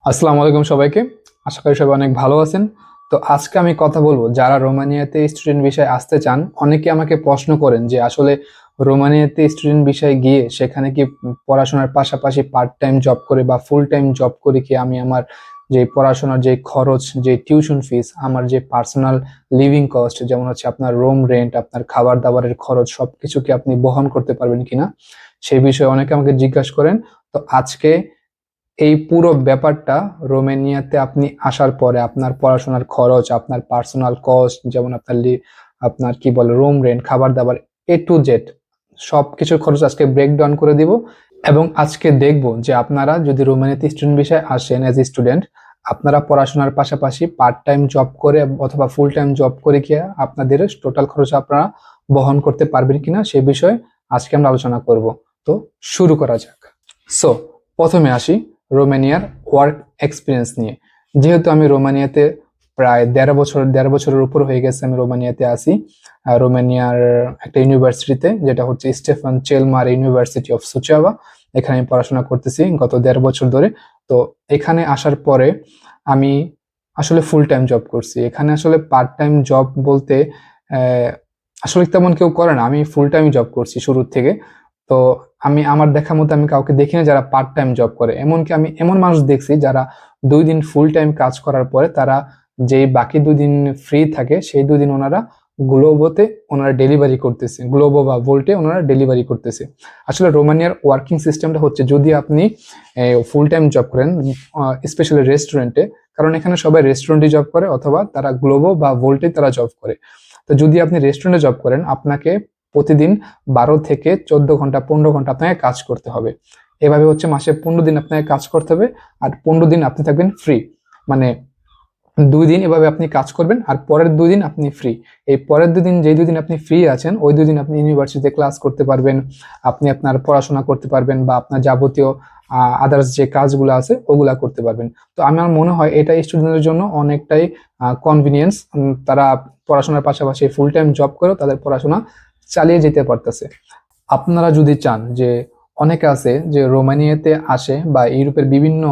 আসসালামু আলাইকুম সবাইকে। আশা করি সবাই অনেক ভালো আছেন। তো আজকে আমি কথা বলবো যারা রোমানিয়াতে স্টুডেন্ট ভিসায় আসতে চান। অনেকে আমাকে প্রশ্ন করেন যে আসলে রোমানিয়াতে স্টুডেন্ট ভিসায় গিয়ে সেখানে কি পড়াশোনার পাশাপাশি পার্ট টাইম জব করে বা ফুল টাইম জব করে কি আমি আমার যে পড়াশোনার যে খরচ, যে টিউশন ফিস, আমার যে পার্সোনাল লিভিং কস্ট, যেমন হচ্ছে আপনার রুম রেন্ট, আপনার খাবার দাবারের খরচ, সবকিছু কি আপনি বহন করতে পারবেন কিনা, সেই বিষয়ে অনেকে আমাকে জিজ্ঞাসা করেন। তো আজকে এই পুরো ব্যাপারটা, রোমেনিয়াতে আপনি আসার পরে আপনার পড়াশোনার খরচ, আপনার পার্সোনাল কস্ট, যেমন আপনার আপনার কি বলে রুম রেন্ট, খাবার দাবার, A to Z সবকিছুর খরচ আজকে ব্রেক ডাউন করে দিব। এবং আজকে দেখব যে আপনারা যদি রোমানিয়াতে স্টুডেন্ট ভিসায় আসেন অ্যাজ এ স্টুডেন্ট, আপনারা পড়াশোনার পাশাপাশি পার্ট টাইম জব করে অথবা ফুল টাইম জব করে কি আপনাদের টোটাল খরচ আপনারা বহন করতে পারবেন কিনা সে বিষয়ে আজকে আমরা আলোচনা করব। তো শুরু করা যাক। সো প্রথমে আসি রোমানিয়ার ওয়ার্ক এক্সপিরিয়েন্স নিয়ে। যেহেতু আমি রোমানিয়াতে প্রায় দেড় বছরের উপর হয়ে গেছে আমি রোমানিয়াতে আসি। রোমানিয়ার একটা ইউনিভার্সিটিতে, যেটা হচ্ছে স্টেফান চেলমার ইউনিভার্সিটি অফ সুচাভা। এখানে আমি পড়াশোনা করতেছি গত 1.5 বছর ধরে। তো এখানে আসার পরে আমি আসলে ফুল টাইম জব করছি। এখানে আসলে পার্ট টাইম জব বলতে আসলে তেমন কেউ করে না। আমি ফুল টাইম জব করছি শুরুর থেকে। তো আমি আমার দেখা মতো আমি কাউকে দেখি না যারা পার্ট টাইম জব করে। এমনকি আমি এমন মানুষ দেখছি যারা 2 দিন ফুল টাইম কাজ করার পরে তারা যেই বাকি 2 দিন ফ্রি থাকে সেই 2 দিন ওনারা ডেলিভারি করতেছে, গ্লোবো বা ভোল্টে ওনারা ডেলিভারি করতেছে। আসলে রোমানিয়ার ওয়ার্কিং সিস্টেমটা হচ্ছে, যদি আপনি ফুল টাইম জব করেন, স্পেশালি রেস্টুরেন্টে, কারণ এখানে সবাই রেস্টুরেন্টে জব করে অথবা তারা গ্লোবো বা ভোল্টে তারা জব করে। তো যদি আপনি রেস্টুরেন্টে জব করেন, আপনাকে প্রতিদিন 12 থেকে 14 ঘন্টা 15 ঘন্টা আপনাকে কাজ করতে হবে। এভাবে হচ্ছে মাসে 15 দিন আপনাকে কাজ করতে হবে, আর 15 দিন আপনি থাকবেন ফ্রি। মানে 2 দিন এভাবে আপনি কাজ করবেন আর পরের 2 দিন আপনি ফ্রি। এই পরের 2 দিন, যেই 2 দিন আপনি ফ্রি আছেন, ওই 2 দিন আপনি ইউনিভার্সিটিতে ক্লাস করতে পারবেন, আপনি আপনার পড়াশোনা করতে পারবেন বা আপনার যাবতীয় আদার্স যে কাজগুলো আছে ওগুলা করতে পারবেন। তো আমার মনে হয় এটা স্টুডেন্টদের জন্য অনেকটাই কনভিনিয়েন্স। তারা পড়াশোনার পাশাপাশি ফুল টাইম জব করেও তাদের পড়াশোনা চালিয়ে যেতে পারতেছে। আপনারা যদি চান, যে অনেকে আছে যে রোমানিয়াতে আসে বা ইউরোপের বিভিন্ন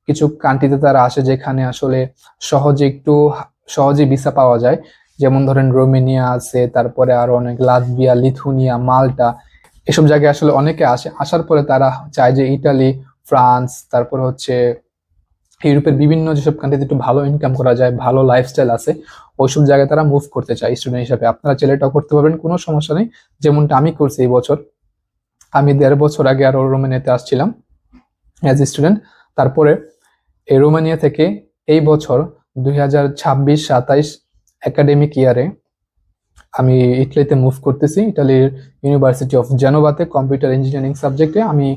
কিছু কান্ট্রিতে তারা আসে যেখানে আসলে সহজে ভিসা পাওয়া যায়। যেমন ধরেন রোমেনিয়া আছে, তারপরে আরো অনেক লাতভিয়া, লিথুনিয়া, মাল্টা, এসব জায়গায় আসলে অনেকে আসে। আসার পরে তারা চায় যে ইটালি, ফ্রান্স, তারপরে হচ্ছে ইউরোপের বিভিন্ন যেসব কান্ট্রিতে একটু ভালো ইনকাম করা যায়, ভালো লাইফস্টাইল আছে, ওইসব জায়গায় তারা মুভ করতে চায় স্টুডেন্ট হিসাবে। আপনারা ছেলেটাও করতে পারবেন, কোনো সমস্যা নেই। যেমনটা আমি করছি এই বছর। আমি 1.5 বছর আগে আরো রোমানিয়াতে আসছিলাম অ্যাজ স্টুডেন্ট। তারপরে এই রোমানিয়া থেকে এই বছর 2026-27 একাডেমিক ইয়ারে আমি ইটালিতে মুভ করতেছি। ইটালির ইউনিভার্সিটি অফ জেনোভাতে কম্পিউটার ইঞ্জিনিয়ারিং সাবজেক্টে আমি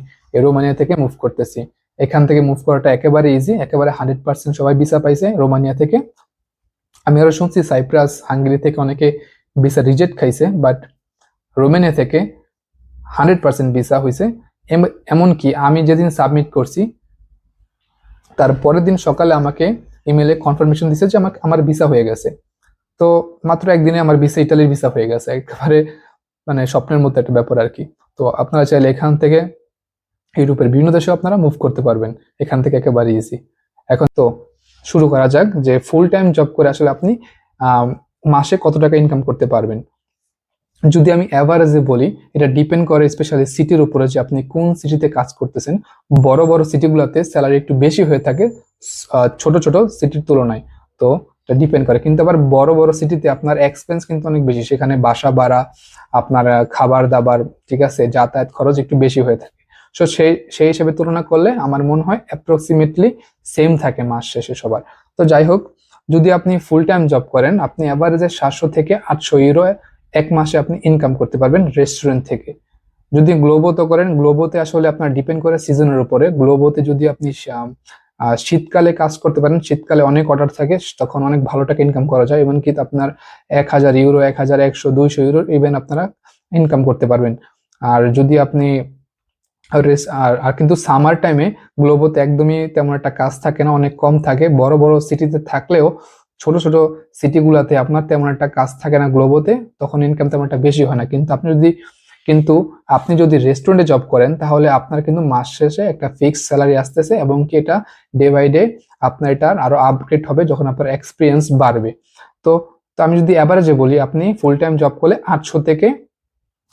রোমানিয়া থেকে মুভ করতেছি। এখান থেকে মুভ করাটা একেবারে ইজি, একেবারে 100% সবাই ভিসা পাইছে রোমানিয়া থেকে। আমি আরো শুনছি সাইপ্রাস, হাঙ্গেরি থেকে অনেকে ভিসা রিজেক্ট খাইছে, বাট রোমানিয়া থেকে 100% ভিসা হয়েছে। এমনকি আমি যেদিন সাবমিট করছি তার পরের দিন সকালে আমাকে ইমেলে কনফার্মেশন দিছে যে আমার ভিসা হয়ে গেছে। তো মাত্র একদিনে আমার ভিসা, ইটালির ভিসা হয়ে গেছে। একেবারে মানে স্বপ্নের মতো একটা ব্যাপার আর কি। তো আপনারা চাইলে এখান থেকে ইউরোপের বিভিন্ন দেশে আপনারা মুভ করতে পারবেন, এখান থেকে একেবারে ইজি। এখন তো শুরু করা যাক যে ফুল টাইম জব করে আসলে আপনি মাসে কত টাকা ইনকাম করতে পারবেন। যদি আমি অ্যাভারেজে বলি, এটা ডিপেন্ড করে স্পেশালি সিটির উপরে, যে আপনি কোন সিটিতে কাজ করতেছেন। বড় বড় সিটিগুলোতে স্যালারি একটু বেশি হয়ে থাকে ছোট ছোট সিটির তুলনায়। তো এটা ডিপেন্ড করে, কিন্তু আবার বড় বড় সিটিতে আপনার এক্সপেন্স কিন্তু অনেক বেশি। সেখানে বাসা ভাড়া, আপনার খাবার দাবার, ঠিক আছে, যাতায়াত খরচ একটু বেশি হয়ে থাকে। সো সেই হিসেবে তুলনা করলে আমার মনে হয় অ্যাপ্রক্সিমেটলি সেম থাকে মাস শেষে সবার। তো যাই হোক, যদি আপনি ফুল টাইম জব করেন, আপনি অ্যাভারেজে 700 থেকে 800 ইউরো এক মাসে আপনি ইনকাম করতে পারবেন রেস্টুরেন্ট থেকে। যদি গ্লোবোতে করেন, গ্লোবোতে আসলে আপনার ডিপেন্ড করে সিজনের উপরে। গ্লোবোতে যদি আপনি শীতকালে কাজ করতে পারেন, শীতকালে অনেক অর্ডার থাকে, তখন অনেক ভালো টাকা ইনকাম করা যায়। এমনকি আপনার 1000 ইউরো, 1100, 200 ইউরো ইভেন আপনারা ইনকাম করতে পারবেন। আর যদি আপনি আর কিন্তু সামার টাইমে গ্লোবোতে একদমই তেমন একটা কাজ থাকে না, অনেক কম থাকে। বড় বড় সিটিতে থাকলেও ছোট ছোট সিটিগুলোতে আপনার তেমন একটা কাজ থাকে না গ্লোবোতে, তখন ইনকাম তেমন একটা বেশি হয় না। কিন্তু আপনি যদি রেস্টুরেন্টে জব করেন, তাহলে আপনার কিন্তু মাস শেষে একটা ফিক্সড স্যালারি আসতেছে, এবং কি এটা ডে বাই ডে আপনার এটা আরো আপগ্রেড হবে যখন আপনার এক্সপিরিয়েন্স বাড়বে। তো তো আমি যদি অ্যাভারেজে বলি, আপনি ফুল টাইম জব করলে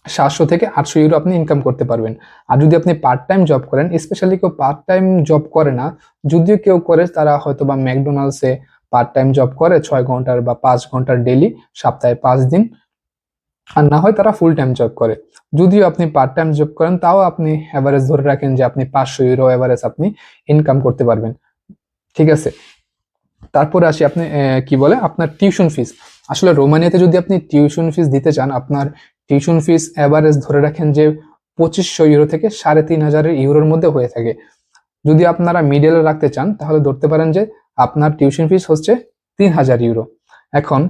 700 থেকে 800 ইউরো আপনি ইনকাম করতে পারবেন। আর যদি আপনি পার্ট টাইম জব করেন, স্পেশালি কেউ পার্ট টাইম জব করে না, যদিও কেউ করে তারা হয়তো বা ম্যাকডোনাল্ডসে পার্ট টাইম জব করে 6 ঘন্টার বা 5 ঘন্টার ডেলি, সপ্তাহে 5 দিন, আর না হয় তারা ফুল টাইম জব করে। যদিও আপনি পার্ট টাইম জব করেন, তাও আপনি অ্যাভারেজ ধরে রাখেন যে আপনি 500 ইউরো অ্যাভারেজ আপনি ইনকাম করতে পারবেন। ঠিক আছে, তারপরে আসি আপনি কি বলে আপনার টিউশন ফিস। আসলে রোমানিয়াতে যদি আপনি টিউশন ফিস দিতে চান, আপনার টিউশন ফিস অ্যাভারেজ ধরে রাখেন যে 2500 ইউরো থেকে 3500 ইউরোর মধ্যে হয়ে থাকে। যদি আপনারা মিডলে রাখতে চান তাহলে ধরতে পারেন যে আপনার টিউশন ফিস হচ্ছে 3000 ইউরো। এখন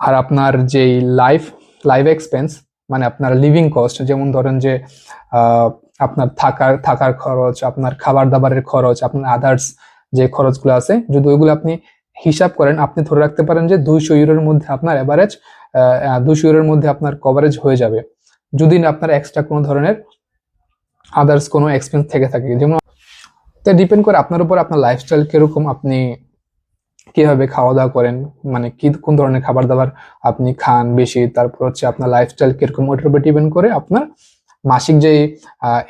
আর আপনার যেই লাইফ এক্সপেন্স, মানে আপনার লিভিং কস্ট, যেমন ধরেন যে আপনার থাকার খরচ, আপনার খাবার দাবারের খরচ, আপনার আদার্স যে খরচগুলো আছে, যদি ওইগুলো আপনি হিসাব করেন, আপনি ধরে রাখতে পারেন যে 200 ইউরোর মধ্যে আপনার অ্যাভারেজ 200 ইউরোর মধ্যে আপনার কভারেজ হয়ে যাবে, যদি না আপনার এক্সট্রা কোনো ধরনের আদার্স কোনো এক্সপেন্স থেকে থাকে। যেমন তো ডিপেন্ড করে আপনার উপর, আপনার লাইফস্টাইল কিরকম, আপনি কিভাবে খাওয়া দাওয়া করেন, মানে কি কোন ধরনের খাবার দাবার আপনি খান বেশি, তারপর হচ্ছে আপনার লাইফস্টাইল কিরকম, ওইটার উপর ডিপেন্ড করে আপনার মাসিক যে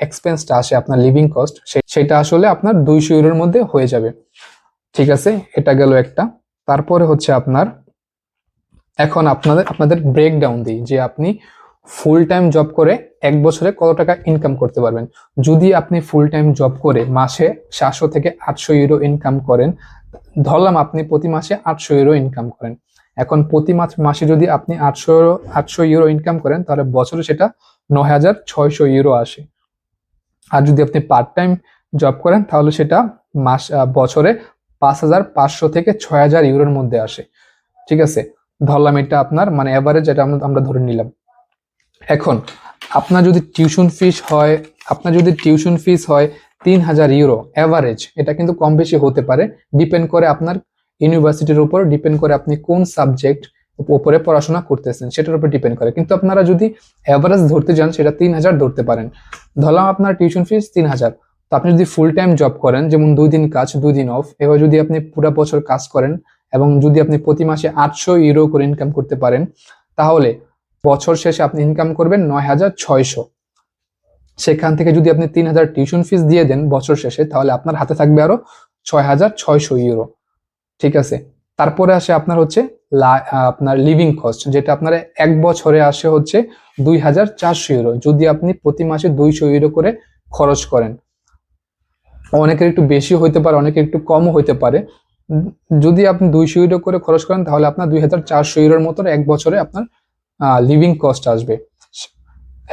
এক্সপেন্সটা আসে, আপনার লিভিং কস্ট, সেটা আসলে আপনার 200 ইউরোর মধ্যে হয়ে যাবে। ঠিক আছে, এটা গেল একটা। তারপরে হচ্ছে আপনার, এখন আপনাদের ব্রেকডাউন দিই যে আপনি ফুল টাইম জব করে 1 বছরে কত টাকা ইনকাম করতে পারবেন। যদি আপনি ফুল টাইম জব করে মাসে 700 থেকে 800 ইউরো ইনকাম করেন, ধরলাম আপনি প্রতি মাসে 800 ইউরো ইনকাম করেন, এখন প্রতি মাসে যদি আপনি 800 ইউরো ইনকাম করেন, তাহলে বছরে সেটা 9600 ইউরো আসে। আর যদি আপনি পার্ট টাইম জব করেন তাহলে সেটা বছরে 5500 থেকে 6000 ইউরোর মধ্যে আসে। ঠিক আছে, ধরলাম এটা আপনার মানে এভারেজ, এটা আমরা ধরে নিলাম। এখন আপনার যদি টিউশন ফিস হয় 3000 ইউরো এভারেজ, এটা কিন্তু কম বেশি হতে পারে, ডিপেন্ড করে আপনার ইউনিভার্সিটির উপর, ডিপেন্ড করে আপনি কোন সাবজেক্ট উপরে পড়াশোনা করতেছেন সেটার উপর ডিপেন্ড করে। কিন্তু আপনারা যদি এভারেজ ধরতে যান, সেটা 3000 ধরতে পারেন। ধরলাম আপনার টিউশন ফিস 3000, তো আপনি যদি ফুল টাইম জব করেন, যেমন 2 দিন কাজ 2 দিন অফ, এবার যদি আপনি পুরো বছর কাজ করেন এবং যদি আপনি প্রতি মাসে 800 ইউরো করে ইনকাম করতে পারেন, তাহলে বছর শেষে আপনি ইনকাম করবেন 9600। সেখান থেকে যদি আপনি 3000 টিউশন ফিস দিয়ে দেন বছর শেষে, তাহলে আপনার হাতে থাকবে আরো 6600 ইউরো। ঠিক আছে, তারপরে আসে আপনার হচ্ছে আপনার লিভিং কস্ট, যেটা আপনার 1 বছরে আসে হচ্ছে 2400 ইউরো, যদি আপনি প্রতি মাসে 200 ইউরো করে খরচ করেন। অনেকের একটু বেশি হইতে পারে, অনেকের একটু কমও হইতে পারে। যদি আপনি 200 ইউরো করে খরচ করেন, তাহলে আপনার 2400 ইউরোর মতো 1 বছরে আপনার লিভিং কস্ট আসবে।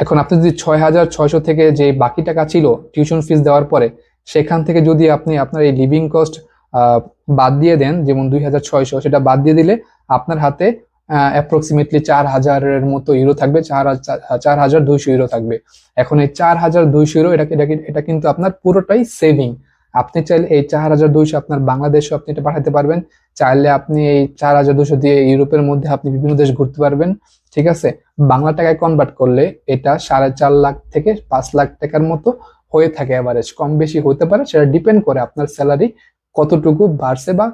এখন আপনি যদি 6600 থেকে যে বাকি টাকা ছিল টিউশন ফিস দেওয়ার পরে, সেখান থেকে যদি আপনি আপনার এই লিভিং কস্ট বাদ দিয়ে দেন, যেমন 2600, সেটা বাদ দিয়ে দিলে আপনার হাতে অ্যাপ্রক্সিমেটলি 4000-এর মতো ইউরো থাকবে, 4200 ইউরো থাকবে। এখন এই 4200 ইউরো, এটা কিন্তু আপনার পুরোটাই সেভিং। আপনি চাইলে এই 4200 আপনার বাংলাদেশে আপনি এটা পাঠাতে পারবেন, চাইলে আপনি এই 4200 দিয়ে ইউরোপের মধ্যে আপনি বিভিন্ন দেশ ঘুরতে পারবেন। ঠিক আছে, বাংলা টাকায় কনভার্ট করলে এটা 4.5 লাখ থেকে 5 লাখ টাকার মতো হয়ে থাকে এভারেজ, কম বেশি হতে পারে, সেটা ডিপেন্ড করে আপনার স্যালারি কতটুকু বাড়ছে বা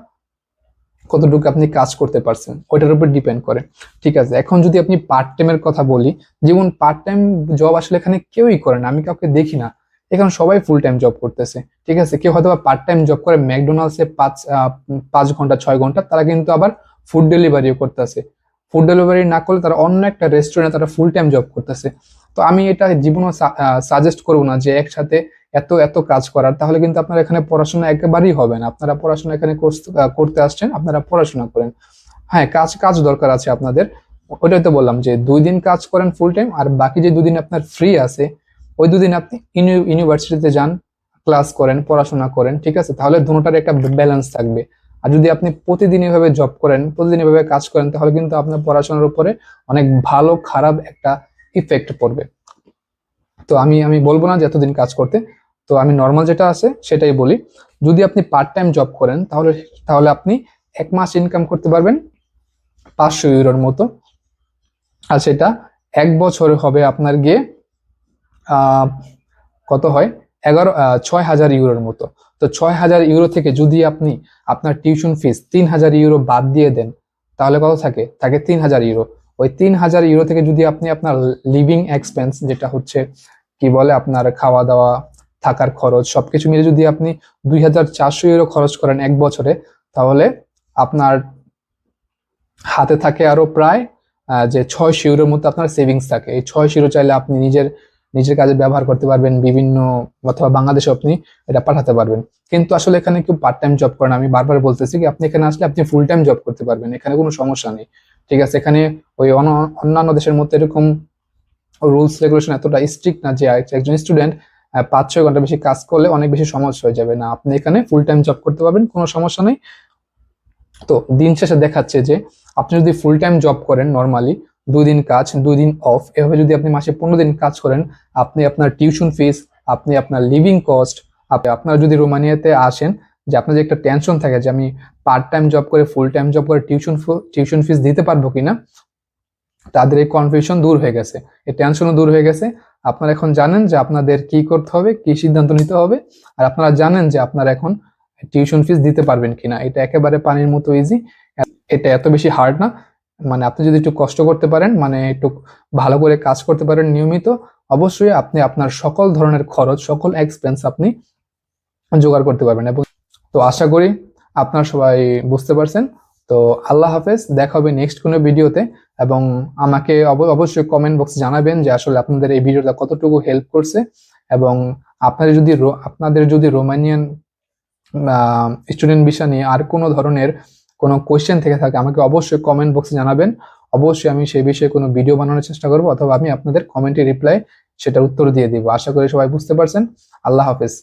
কতটুকু আপনি কাজ করতে পারছেন, ওইটার উপর ডিপেন্ড করে। ঠিক আছে, এখন যদি আপনি পার্ট টাইমের কথা বলি, যেমন পার্ট টাইম জব আসলে এখানে কেউই করে না, আমি কাউকে দেখি না, এখানে সবাই ফুল টাইম জব করতেছে। ঠিক আছে, কেউ হয়তো পার্ট টাইম জব করে ম্যাকডোনাল্ডসে 5 ঘন্টা 6 ঘন্টা, তারা কিন্তু আবার ফুড ডেলিভারিও করতেছে। ফুড ডেলিভারি না করলে তারা অন্য একটা রেস্টুরেন্টে তারা ফুল টাইম জব করতেছে। তো আমি এটা জীবনে সাজেস্ট করবো না যে একসাথে এত এত কাজ করার, তাহলে কিন্তু আপনার এখানে পড়াশোনা একেবারেই হবে না। আপনারা পড়াশোনা এখানে করতে আসছেন, আপনারা পড়াশোনা করেন। হ্যাঁ, কাজ দরকার আছে আপনাদের, ওইটাই তো বললাম যে 2 দিন কাজ করেন ফুল টাইম, আর বাকি যে 2 দিন আপনার ফ্রি আছে, ওই 2 দিন আপনি ইউনিভার্সিটিতে যান, ক্লাস করেন, পড়াশোনা করেন। ঠিক আছে, তাহলে দুটোটার একটা ব্যালেন্স থাকবে। আর যদি আপনি প্রতিদিন এভাবে জব করেন, প্রতিদিন এভাবে কাজ করেন, তাহলে কিন্তু আপনার পড়াশোনার উপরে অনেক ভালো খারাপ একটা ইফেক্ট পড়বে। তো আমি বলবো না যে এতদিন কাজ করতে, তো আমি নর্মাল যেটা আছে সেটাই বলি। যদি আপনি পার্ট টাইম জব করেন, তাহলে আপনি 1 মাস ইনকাম করতে পারবেন 500 ইউরোর মতো, আর সেটা 1 বছরে হবে আপনার গিয়ে কত হয় 6000 ইউরোর মতো। তো 6,000 ইউরো থেকে যদি আপনি আপনার টিউশন ফিস 3,000 ইউরো বাদ দিয়ে দেন, তাহলে কত থাকে? থাকে 3,000 ইউরো। ওই 3,000 ইউরো থেকে যদি আপনি আপনার লিভিং এক্সপেন্স, যেটা হচ্ছে কি বলে আপনার খাওয়া দাওয়া, থাকার খরচ, সবকিছু মিলে যদি আপনি 2,400 ইউরো খরচ করেন এক বছরে, তাহলে আপনার হাতে থাকে আরো প্রায় যে 600 ইউরোর মতো আপনার সেভিংস থাকে। এই 600 ইউরো চাইলে আপনি নিজের নিজের কাজে ব্যবহার করতে পারবেন, বিভিন্ন অথবা বাংলাদেশে আপনি এটা পাঠাতে পারবেন। কিন্তু আসলে এখানে কেউ পার্ট টাইম জব করেন, আমি বারবার বলতেছি কি আপনি এখানে আসলে আপনি ফুল টাইম জব করতে পারবেন, এখানে কোনো সমস্যা নেই। ঠিক আছে, এখানে ওই অন্যান্য দেশের মধ্যে এরকম রুলস রেগুলেশন এতটা স্ট্রিক্ট না যে একজন স্টুডেন্ট 5-6 ঘন্টা বেশি কাজ করলে অনেক বেশি সমস্যা হয়ে যাবে। না, আপনি এখানে ফুল টাইম জব করতে পারবেন, কোনো সমস্যা নেই। তো দিন শেষে দেখাচ্ছে যে আপনি যদি ফুল টাইম জব করেন নর্মালি, 2 দিন কাজ 2 দিন অফ, এভাবে যদি আপনি মাসে 15 দিন কাজ করেন, আপনি আপনার টিউশন ফিস, আপনি আপনার লিভিং কস্ট, আপনার যদি রোমানিয়াতে আসেন, যে আপনার যে একটা টেনশন থাকে যে আমি পার্ট টাইম জব করে ফুল টাইম জব করে টিউশন ফিস দিতে পারবো কিনা, তাদের এই কনফিউশন দূর হয়ে গেছে, এই টেনশনও দূর হয়ে গেছে। আপনারা এখন জানেন যে আপনাদের কি করতে হবে, কি সিদ্ধান্ত নিতে হবে, আর আপনারা জানেন যে আপনারা এখন টিউশন ফিস দিতে পারবেন কিনা। এটা একেবারে পানির মতো ইজি, এটা এত বেশি হার্ড না। মানে আপনি যদি একটু কষ্ট করতে পারেন, মানে একটু ভালো করে কাজ করতে পারেন নিয়মিত, অবশ্যই আপনি আপনার সকল ধরনের খরচ, সকল এক্সপেন্স আপনি জোগাড় করতে পারবেন। এবং তো আশা করি আপনারা সবাই বুঝতে পারছেন। তো আল্লাহ হাফেজ, দেখা হবে নেক্সট কোনো ভিডিওতে। এবং আমাকে অবশ্যই কমেন্ট বক্সে জানাবেন যে আসলে আপনাদের এই ভিডিওটা কতটুকু হেল্প করছে। এবং আপনাদের যদি রোমানিয়ান স্টুডেন্ট ভিসা নিয়ে আর কোনো ধরনের কোনো কোয়েশ্চেন থেকে থাকে, আমাকে অবশ্যই কমেন্ট বক্সে জানাবেন। অবশ্যই আমি সেই বিষয়ে কোনো ভিডিও বানানোর চেষ্টা করবো, অথবা আমি আপনাদের কমেন্টে রিপ্লাই সেটার উত্তর দিয়ে দিব। আশা করি সবাই বুঝতে পারছেন। আল্লাহ হাফেজ।